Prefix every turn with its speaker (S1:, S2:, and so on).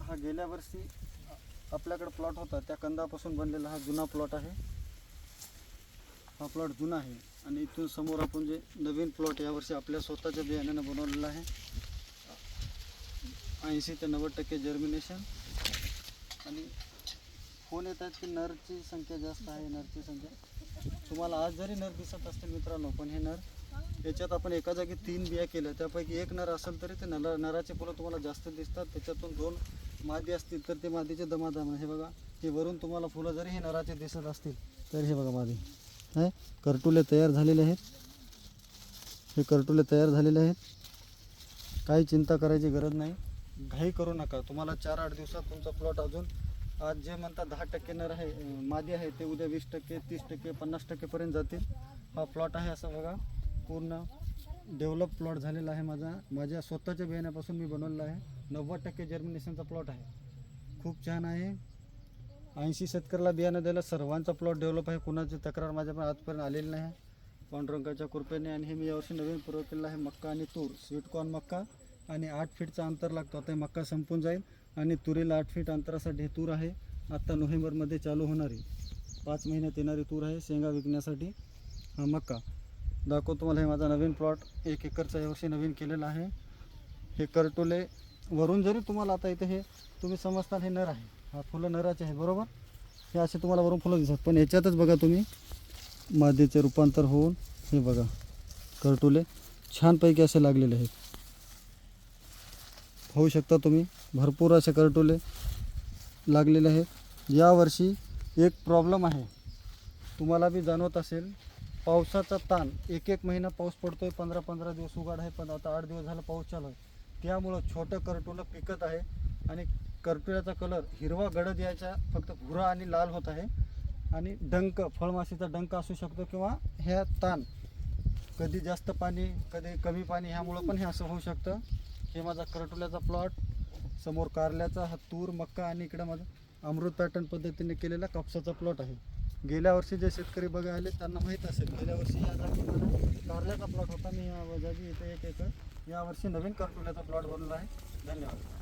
S1: हा गेल्या वर्षी आपल्याकडे प्लॉट होता त्या कंदापासून बनलेला हा जुना प्लॉट आहे. हा प्लॉट जुना आहे आणि इथून समोर आपण जे नवीन प्लॉट यावर्षी आपल्या स्वतःच्या बियाण्यानं बनवलेला आहे. 80 ते 90% जर्मिनेशन. आणि फोन येत आहेत की नरची संख्या जास्त आहे. नरची संख्या तुम्हाला आज जरी नर दिसत असतील मित्रांनो, पण हे नर याच्यात आपण एका जागी 3 बिया केल्या, त्यापैकी एक नर असेल तरी ते नराचे फुलं तुम्हाला जास्त दिसतात. त्याच्यातून 2 मादी असतील तर ते मादीचे दमादम. हे बघा, हे वरून तुम्हाला फुलं जरी हे नराचे दिसत असतील तर हे बघा मादी आहे. करटुले तयार झालेले आहेत. हे करटुले तयार झालेले आहेत. काही चिंता करायची गरज नाही, घाई करू नका. तुम्हाला 4-8 दिवसात तुमचा प्लॉट अजून आज जे म्हणतात 10% नर आहे मादी आहे ते उद्या 20%, 30%, 50% पर्यंत जातील. हा प्लॉट आहे असं बघा, पूर्ण डेव्हलप प्लॉट झालेला आहे. माझ्या स्वतःच्या बियाण्यापासून मी बनवलेला आहे. 90% जर्मिनेशनचा प्लॉट आहे. खूप छान आहे. 80 शेतकऱ्याला बियाणं द्यायला सर्वांचा प्लॉट डेव्हलप आहे. कुणाची तक्रार माझ्यापर्यंत आजपर्यंत आलेली नाही पांडुरंगाच्या कृपेने. आणि हे मी यावर्षी नवीन प्रयोग केलेला आहे मक्का आणि तूर. स्वीटकॉर्न मक्का आणि 8 फीटचा अंतर लागतो. आता मक्का संपून जाईल आणि तुरीला 8 फीट अंतरासाठी हे तूर आहे. आत्ता नोव्हेंबरमध्ये चालू होणारी 5 महिन्यात येणारी तूर आहे. शेंगा विकण्यासाठी हा मक्का दाखवतो तुम्हाला. हे माझा नवीन प्लॉट 1 एकरचा यावर्षी नवीन केलेला आहे. हे करटुले वरून जरी तुम्हाला आता इथे हे तुम्ही समजता हे नर आहे. हा फुलं नराचे आहे बरोबर. हे असे तुम्हाला वरून फुलं दिसतात, पण याच्यातच बघा तुम्ही मादीचे रूपांतर होऊन हे बघा करटुले छानपैकी असे लागलेले आहेत. होऊ शकता तुम्ही भरपूर असे करटुले लागलेले आहेत. यावर्षी एक प्रॉब्लेम आहे, तुम्हाला बी जाणवत असेल, पावसाचा ताण. एक महिना पाऊस पडतोय, 15-15 दिवस उघाड आहे, पण आता 8 दिवस झाला पाऊस चालू आहे. त्यामुळं छोटं करटुलं पिकत आहे आणि करटुल्याचा कलर हिरवा गडद यायचा फक्त भुरा आणि लाल होत आहे. आणि डंक, फळमाशीचा डंक असू शकतो किंवा ह्या ताण, कधी जास्त पाणी कधी कमी पाणी, ह्यामुळं पण हे असं होऊ शकतं. हे माझा करटुल्याचा प्लॉट. समोर कारल्याचा हा तूर मक्का आणि इकडं माझा अमृत पॅटर्न पद्धतीने केलेला कापसाचा प्लॉट आहे. गेल्या वर्षी जे शेतकरी बघायला आले त्यांना माहीत असेल, गेल्या वर्षी या जागी कारल्याचा प्लॉट होता. मी या जागी इथे 1 एकर यावर्षी नवीन करटुल्याचा प्लॉट बनवला आहे. धन्यवाद.